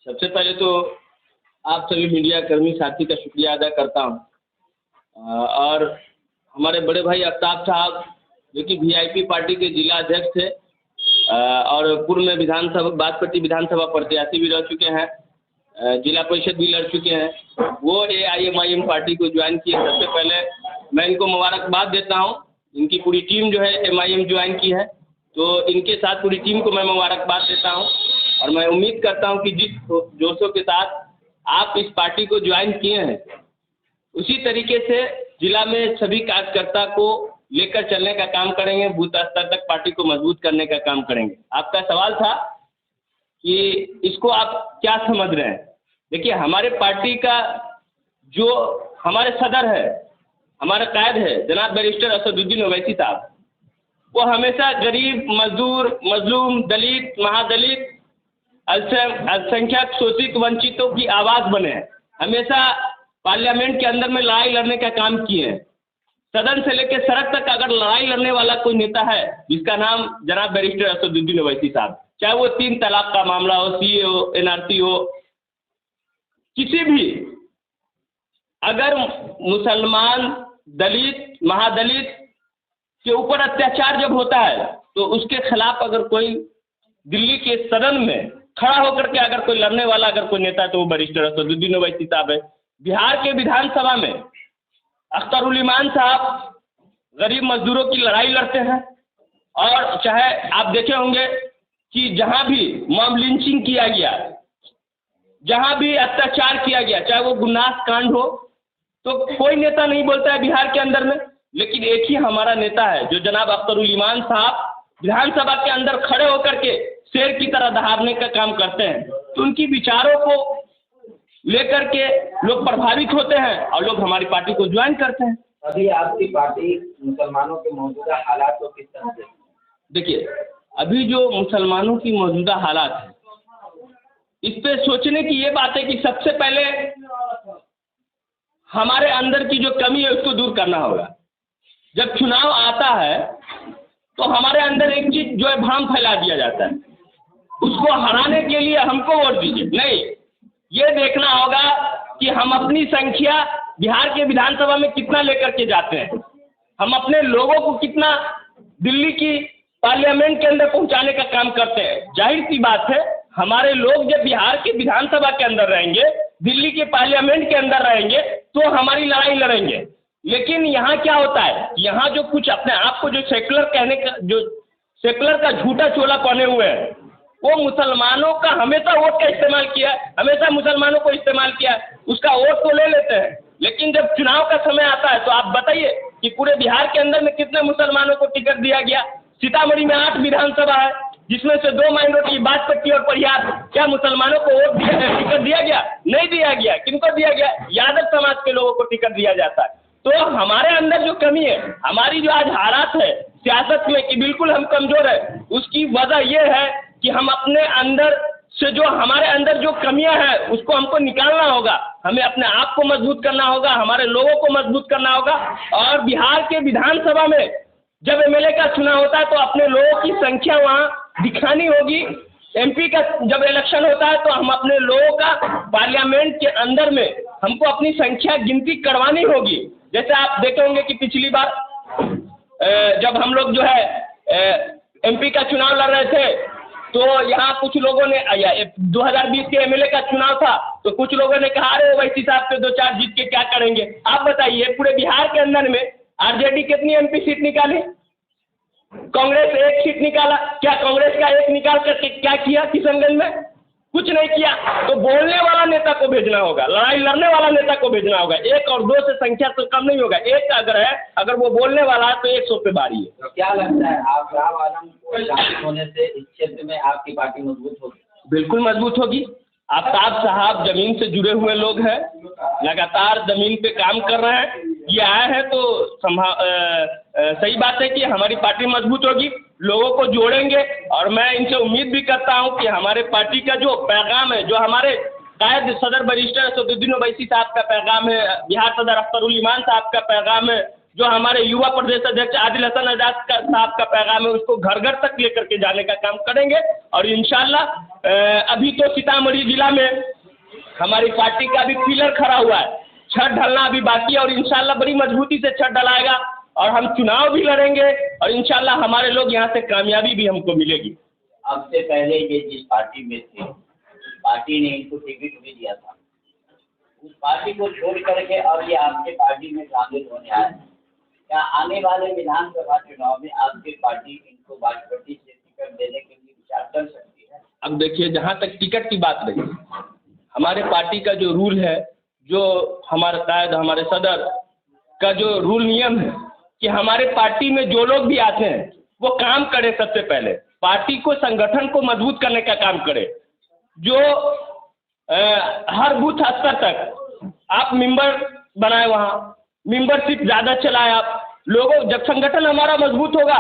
सबसे पहले तो आप सभी मीडिया कर्मी साथी का शुक्रिया अदा करता हूँ। और हमारे बड़े भाई आफ्ताब साहब जो कि वीआईपी पार्टी के जिला अध्यक्ष थे और पूर्व में विधानसभा बागपट्टी विधानसभा प्रत्याशी भी रह चुके हैं, जिला परिषद भी लड़ चुके हैं, वो AIMIM पार्टी को ज्वाइन किए। सबसे पहले मैं इनको मुबारकबाद देता हूँ। इनकी पूरी टीम जो है MIM ज्वाइन की है, तो इनके साथ पूरी टीम को मैं मुबारकबाद देता हूँ। और मैं उम्मीद करता हूँ कि जिस जोशों के साथ आप इस पार्टी को ज्वाइन किए हैं, उसी तरीके से जिला में सभी कार्यकर्ता को लेकर चलने का काम करेंगे, बूथ स्तर तक पार्टी को मजबूत करने का काम करेंगे। आपका सवाल था कि इसको आप क्या समझ रहे हैं। देखिए, हमारे पार्टी का जो हमारे सदर है, हमारा कायद है जनाब बैरिस्टर असदुद्दीन ओवैसी साहब, वो हमेशा गरीब, मजदूर, मजलूम, दलित, महादलित, अल्पसंख्यक, शोषित, वंचितों की आवाज़ बने हैं। हमेशा पार्लियामेंट के अंदर में लड़ाई लड़ने का काम किए हैं। सदन से लेकर सड़क तक अगर लड़ाई लड़ने वाला कोई नेता है जिसका नाम जनाब बैरिस्टर असदुद्दीन ओवैसी साहब, चाहे वो 3 तलाक का मामला हो, CA हो, NRC हो, किसी भी, अगर मुसलमान, दलित, महादलित के ऊपर अत्याचार जब होता है तो उसके खिलाफ अगर कोई दिल्ली के सदन में खड़ा होकर के अगर कोई लड़ने वाला अगर कोई नेता है तो वो बैरिस्टर असदुद्दीन ओवैसी साहब है। बिहार के विधानसभा में अख्तरुल इमान साहब गरीब मजदूरों की लड़ाई लड़ते हैं। और चाहे आप देखे होंगे कि जहां भी मॉब लिंचिंग किया गया, जहां भी अत्याचार किया गया, चाहे वो गुनाह कांड हो, तो कोई नेता नहीं बोलता है बिहार के अंदर में। लेकिन एक ही हमारा नेता है जो जनाब अख्तरुल इमान साहब विधानसभा के अंदर खड़े होकर के शेर की तरह दहाड़ने का काम करते हैं। तो उनकी विचारों को लेकर के लोग प्रभावित होते हैं और लोग हमारी पार्टी को ज्वाइन करते हैं। अभी आपकी पार्टी मुसलमानों के मौजूदा हालात को किस तरह से? देखिए, अभी जो मुसलमानों की मौजूदा हालात है, इस पे सोचने की ये बात है कि सबसे पहले हमारे अंदर की जो कमी है उसको दूर करना होगा। जब चुनाव आता है तो हमारे अंदर एक चीज जो है भ्रम फैला दिया जाता है, उसको हराने के लिए हमको वोट दीजिए। नहीं, ये देखना होगा कि हम अपनी संख्या बिहार के विधानसभा में कितना लेकर के जाते हैं, हम अपने लोगों को कितना दिल्ली की पार्लियामेंट के अंदर पहुंचाने का काम करते हैं। जाहिर सी बात है, हमारे लोग जब बिहार के विधानसभा के अंदर रहेंगे, दिल्ली के पार्लियामेंट के अंदर रहेंगे, तो हमारी लड़ाई लड़ेंगे। लेकिन यहाँ क्या होता है, यहाँ जो कुछ अपने आप को जो सेकुलर कहने का, जो सेकुलर का झूठा चोला पहने हुए हैं, वो मुसलमानों का हमेशा वोट का इस्तेमाल किया है, हमेशा मुसलमानों को इस्तेमाल किया है, उसका वोट तो ले लेते हैं। लेकिन जब चुनाव का समय आता है तो आप बताइए कि पूरे बिहार के अंदर में कितने मुसलमानों को टिकट दिया गया। सीतामढ़ी में 8 विधानसभा है, जिसमें से 2 माइनॉरिटी बागपट्टी और परिहार, क्या मुसलमानों को वोट टिकट दिया गया? नहीं दिया गया। किनको दिया गया? यादव समाज के लोगों को टिकट दिया जाता है। तो हमारे अंदर जो कमी है, हमारी जो आज हालात है सियासत में कि बिल्कुल हम कमजोर है, उसकी वजह यह है कि हम अपने अंदर से जो हमारे अंदर जो कमियां हैं उसको हमको निकालना होगा। हमें अपने आप को मजबूत करना होगा, हमारे लोगों को मजबूत करना होगा। और बिहार के विधानसभा में जब MLA का चुनाव होता है तो अपने लोगों की संख्या वहाँ दिखानी होगी। MP का जब इलेक्शन होता है तो हम अपने लोगों का पार्लियामेंट के अंदर में हमको अपनी संख्या गिनती करवानी होगी। जैसे आप देखे होंगे कि पिछली बार जब हम लोग जो है MP का चुनाव लड़ रहे थे तो यहाँ कुछ लोगों ने 2020 के MLA का चुनाव था तो कुछ लोगों ने कहा अरे ओवैसी साहब से 2-4 जीत के क्या करेंगे। आप बताइए, पूरे बिहार के अंदर में RJD कितनी MP सीट निकाली? कांग्रेस 1 सीट निकाला। क्या कांग्रेस का 1 निकाल करके क्या किया किशनगंज में? कुछ नहीं किया। तो बोलने वाला नेता को भेजना होगा, लड़ाई लड़ने वाला नेता को भेजना होगा। 1 और 2 से संख्या तो कम नहीं होगा। 1 अगर है, अगर वो बोलने वाला है तो 100 पे भारी है। तो क्या लगता है आप राम आलम को शामिल होने से इस क्षेत्र में आपकी पार्टी मजबूत होगी? बिल्कुल मजबूत होगी। आफ्ताब साहब जमीन से जुड़े हुए लोग हैं, लगातार जमीन पे काम कर रहे हैं। ये आए हैं तो सही बात है कि हमारी पार्टी मजबूत होगी, लोगों को जोड़ेंगे। और मैं इनसे उम्मीद भी करता हूं कि हमारे पार्टी का जो पैगाम है, जो हमारे कायद सदर बैरिस्टर असदुद्दीन ओवैसी साहब का पैगाम है, बिहार सदर अख्तरुल इमान साहब का पैगाम है, जो हमारे युवा प्रदेश अध्यक्ष आदिल हसन आजाद साहब का पैगाम है उसको घर घर तक लेकर के जाने का काम करेंगे। और इंशाल्लाह अभी तो सीतामढ़ी जिला में हमारी पार्टी का भी पिलर खड़ा हुआ है, छत ढलना अभी बाकी है और इंशाल्लाह बड़ी मजबूती से छत ढलाएगा और हम चुनाव भी लड़ेंगे और इंशाल्लाह हमारे लोग यहाँ से कामयाबी भी हमको मिलेगी। अब से पहले ये जिस पार्टी में थे, पार्टी ने इनको टिकट भी दिया था, उस पार्टी को छोड़ करके अब ये आपके पार्टी में शामिल होने आए हैं। क्या आने वाले विधानसभा चुनाव में आपकी पार्टी इनको बासपट्टी से टिकट देने के लिए विचार कर सकती है? अब देखिए, जहाँ तक टिकट की बात रही, हमारे पार्टी का जो रूल है, जो हमारे कायद हमारे सदर का जो रूल नियम है कि हमारे पार्टी में जो लोग भी आते हैं वो काम करे, सबसे पहले पार्टी को संगठन को मजबूत करने का काम करे। जो हर बूथ स्तर तक आप मेंबर बनाए, वहाँ मेंबरशिप ज़्यादा चलाए आप लोगों। जब संगठन हमारा मजबूत होगा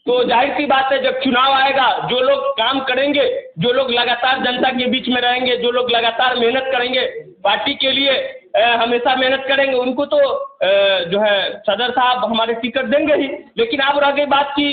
तो जाहिर सी बात है जब चुनाव आएगा, जो लोग काम करेंगे, जो लोग लगातार जनता के बीच में रहेंगे, जो लोग लगातार मेहनत करेंगे पार्टी के लिए, हमेशा मेहनत करेंगे, उनको तो जो है सदर साहब हमारे टिकट देंगे ही। लेकिन अब रह गई बात की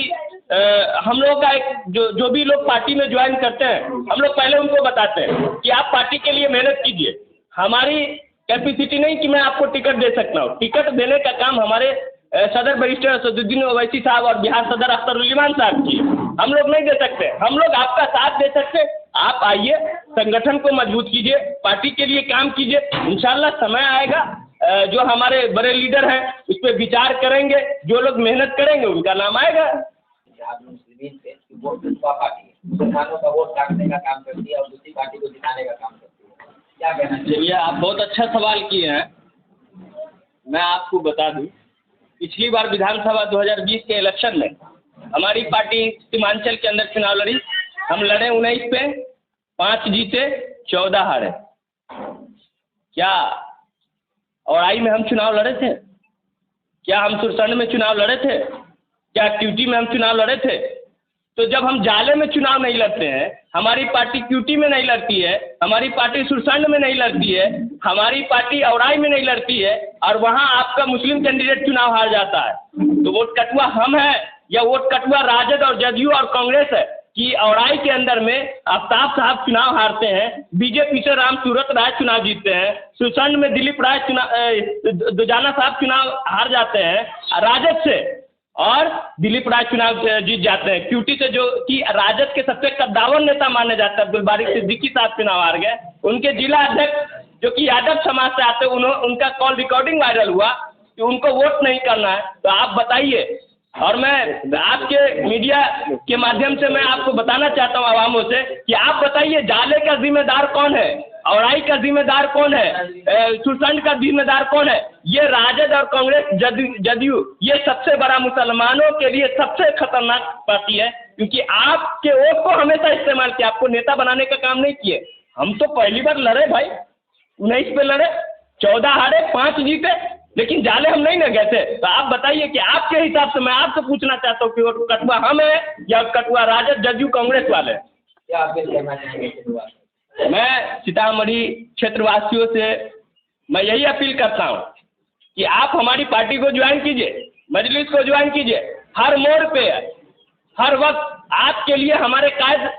हम लोग का एक जो भी लोग पार्टी में ज्वाइन करते हैं, हम लोग पहले उनको बताते हैं कि आप पार्टी के लिए मेहनत कीजिए। हमारी कैपेसिटी नहीं कि मैं आपको टिकट दे सकता हूँ, टिकट देने का काम हमारे सदर बैरिस्टर असदुद्दीन ओवैसी साहब और बिहार सदर अख्तर उल इमान साहब की। हम लोग नहीं दे सकते, हम लोग आपका साथ दे सकते। आप आइए, संगठन को मजबूत कीजिए, पार्टी के लिए काम कीजिए। इंशाल्लाह समय आएगा, जो हमारे बड़े लीडर हैं उस पर विचार करेंगे, जो लोग मेहनत करेंगे उनका नाम आएगा। मुस्लिम थे वो दूसरा पार्टी है, मुसलमानों का वोट काटने का काम करती है और दूसरी पार्टी को जिताने का काम करती है, क्या कहना चाहिए? चलिए, आप बहुत अच्छा सवाल किए हैं। मैं आपको बता दूं, पिछली बार विधानसभा 2020 के इलेक्शन में हमारी पार्टी सीमांचल के अंदर चुनाव लड़ी। हम लड़े 19 पे, 5 जीते, 14 हारे। क्या औराई में हम चुनाव लड़े थे? क्या हम सुरसंड में चुनाव लड़े थे? क्या क्यूटी में हम चुनाव लड़े थे? तो जब हम जाले में चुनाव नहीं लड़ते हैं, हमारी पार्टी क्यूटी में नहीं लड़ती है, हमारी पार्टी सुरसंड में नहीं लड़ती है, हमारी पार्टी औराई में नहीं लड़ती है और वहाँ आपका मुस्लिम कैंडिडेट चुनाव हार जाता है, तो वोट कटुआ हम हैं या वोट कटुआ राजद और जदयू और कांग्रेस है कि औराई के अंदर में आफ्ताब साहब चुनाव हारते हैं, बीजेपी से राम सूरत राय चुनाव जीतते हैं, सुरसंड में दिलीप राय दुजाना साहब चुनाव हार जाते हैं राजद से और दिलीप राय चुनाव जीत जाते हैं। क्यूटी से जो कि राजद के सबसे कद्दावर नेता माने जाते हैं अब्दुल बारिक सिद्दीकी साहब चुनाव हार गए। उनके जिला अध्यक्ष जो कि यादव समाज से आते हैं, उनका कॉल रिकॉर्डिंग वायरल हुआ कि उनको वोट नहीं करना है। तो आप बताइए, और मैं आपके मीडिया के माध्यम से मैं आपको बताना चाहता हूँ आवामों से कि आप बताइए जाले का जिम्मेदार कौन है, औराई का जिम्मेदार कौन है, सुरसंड का जिम्मेदार कौन है? ये राजद और कांग्रेस जदयू ये सबसे बड़ा मुसलमानों के लिए सबसे खतरनाक पार्टी है, क्योंकि आपके वोट को हमेशा इस्तेमाल किया, आपको नेता बनाने का काम नहीं किए। हम तो पहली बार लड़े भाई, 19 पे लड़े, 14 हारे, 5 जीते, लेकिन जाले हम नहीं न गए थे। तो आप बताइए कि आपके हिसाब से, मैं आपसे पूछना चाहता हूँ कि वोट कटुआ हम है या कटुआ राजद जदयू कांग्रेस वाले? क्या आप कहना चाहेंगे? मैं सीतामढ़ी क्षेत्रवासियों से मैं यही अपील करता हूँ कि आप हमारी पार्टी को ज्वाइन कीजिए, मजलिस को ज्वाइन कीजिए। हर मोड़ पे, हर वक्त आपके लिए हमारे कायद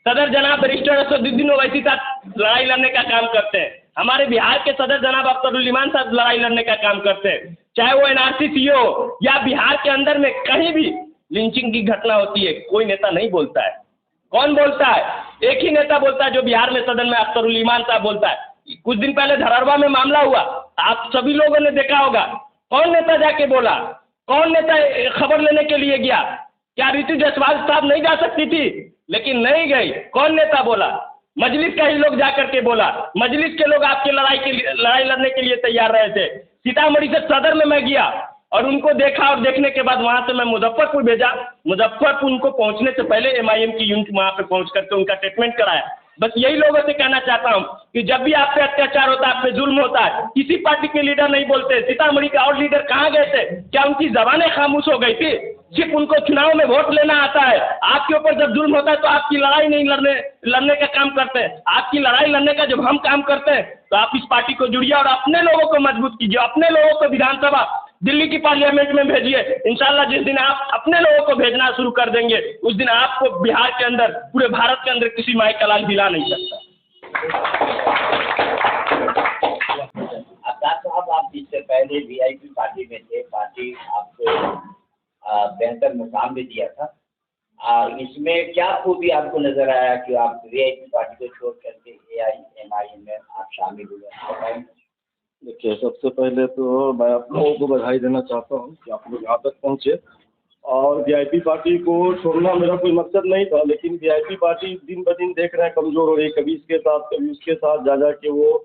सदर जनाब बैरिस्टर असदुद्दीन ओवैसी साहब लड़ाई लड़ने का काम करते हैं। हमारे बिहार के सदर जनाब अख्तर उल इमान साहब लड़ाई लड़ने का काम करते हैं। चाहे वो NRC हो या बिहार के अंदर में कहीं भी लिंचिंग की घटना होती है, कोई नेता नहीं बोलता है। कौन बोलता है? एक ही नेता बोलता है जो बिहार में सदन में अख्तर उल इमान साहब बोलता है। कुछ दिन पहले धरहरवा में मामला हुआ, आप सभी लोगों ने देखा होगा। कौन नेता जाके बोला? कौन नेता खबर लेने के लिए गया? क्या ऋतु जायसवाल साहब नहीं जा सकती थी? लेकिन नहीं गई। कौन नेता बोला? मजलिस का ही लोग जाकर के बोला। मजलिस के लोग आपकी लड़ाई लड़ने के लिए तैयार रहे थे। सीतामढ़ी से सदर में मैं गया और उनको देखा और देखने के बाद वहाँ से मैं मुजफ्फरपुर भेजा। मुजफ्फरपुर उनको पहुँचने से पहले MIM की यूनिट वहाँ पे पहुँच करके उनका ट्रीटमेंट कराया। बस यही लोगों से कहना चाहता हूँ कि जब भी आप पे अत्याचार होता है, आप पे जुल्म होता है, किसी पार्टी के लीडर नहीं बोलते। सीतामढ़ी के और लीडर कहाँ गए थे? क्या उनकी जबानें खामोश हो गई थी? सिर्फ उनको चुनाव में वोट लेना आता है। आपके ऊपर जब जुल्म होता है तो आपकी लड़ाई नहीं लड़ने का काम करते हैं। आपकी लड़ाई लड़ने का जब हम काम करते हैं तो आप इस पार्टी को जुड़िए और अपने लोगों को मजबूत कीजिए, अपने लोगों को विधानसभा दिल्ली की पार्लियामेंट में भेजिए। इंशाल्लाह जिस दिन आप अपने लोगों को भेजना शुरू कर देंगे उस दिन आपको बिहार के अंदर, पूरे भारत के अंदर किसी माई का लाल हिला नहीं सकता। आफ्ताब साहब, आप इससे पहले वीआईपी पार्टी में थे, पार्टी आपको बेहतर मुकाम भी दिया था। इसमें क्या खूबी आपको नजर आया कि आप वीआईपी पार्टी को छोड़ करके एआईएमआईएम में आप शामिल हुए? देखिए, सबसे पहले तो मैं आप लोगों को बधाई देना चाहता हूँ कि आप लोग यहाँ तक पहुँचे। और वीआईपी पार्टी को छोड़ना मेरा कोई मकसद नहीं था, लेकिन वीआईपी पार्टी दिन ब दिन देख रहे हैं कमज़ोर हो रही है, कभी इसके साथ कभी उसके साथ जा के वो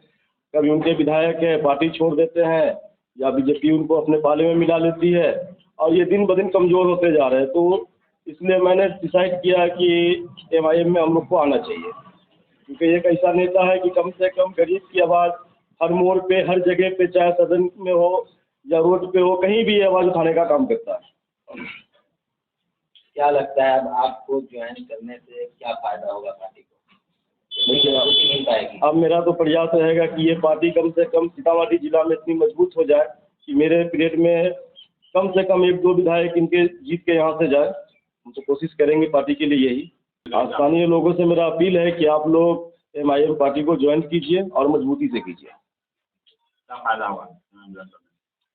कभी उनके विधायक है पार्टी छोड़ देते हैं या बीजेपी उनको अपने पाले में मिला लेती है और ये दिन ब दिन कमज़ोर होते जा रहे हैं। तो इसलिए मैंने डिसाइड किया कि एमआईएम में हम लोग को आना चाहिए, क्योंकि एक ऐसा नेता है कि कम से कम गरीब की आवाज़ हर मोड़ पे, हर जगह पे, चाहे सदन में हो या रोड पे हो, कहीं भी आवाज़ उठाने का काम करता है। क्या लगता है अब आपको ज्वाइन करने से क्या फायदा होगा पार्टी को? मिल पाएगी? अब मेरा तो प्रयास रहेगा कि ये पार्टी कम से कम सीतामढ़ी जिला में इतनी मजबूत हो जाए कि मेरे पीरियड में कम से कम 1-2 विधायक इनके जीत के यहाँ से जाए। हम तो कोशिश करेंगे पार्टी के लिए यही। स्थानीय लोगों से मेरा अपील है कि आप लोग एमआईएम पार्टी को ज्वाइन कीजिए और मजबूती से कीजिए। क्या फायदा होगा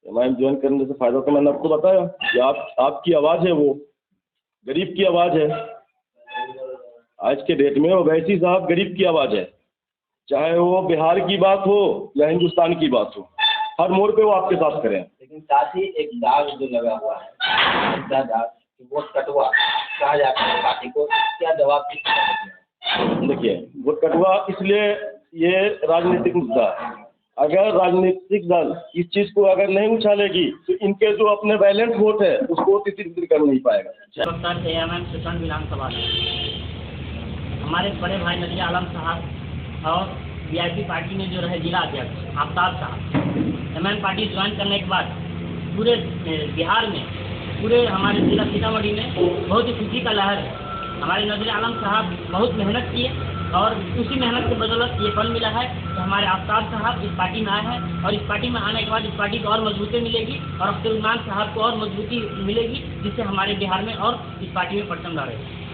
एमआईएम ज्वाइन करने से फायदा तो मैंने आपको बताया कि आपकी आवाज़ है, वो गरीब की आवाज़ है। आज के डेट में ओवैसी साहब गरीब की आवाज़ है, चाहे वो बिहार की बात हो या हिंदुस्तान की बात हो, हर मोड़ पे वो आपके साथ करें। लेकिन साथ ही एक दाग जो लगा हुआ है, दाग वोट कटवा कहा जाता है पार्टी को, क्या जवाब? देखिए, वोट कटवा इसलिए ये राजनीतिक मुद्दा है। अगर राजनीतिक दल इस चीज़ को अगर नहीं उछालेगी तो इनके जो अपने वैलेंट वोट है उसको तितर कर नहीं पाएगा। सेशन विधानसभा हमारे बड़े भाई नजर आलम साहब और वीआईपी पार्टी में जो रहे जिला अध्यक्ष आफ्ताब साहब, एमआईएम पार्टी ज्वाइन करने के बाद पूरे बिहार में, पूरे हमारे जिला सीतामढ़ी में बहुत ही खुशी का लहर है। हमारे नजर आलम साहब बहुत मेहनत किए और उसी मेहनत के बदौलत ये फल मिला है कि हमारे आफ्ताब साहब इस पार्टी में आए हैं और इस पार्टी में आने के बाद इस पार्टी को और मजबूती मिलेगी और अख्तर उस्मान साहब को और मजबूती मिलेगी, जिससे हमारे बिहार में और इस पार्टी में परचम लहरेगा।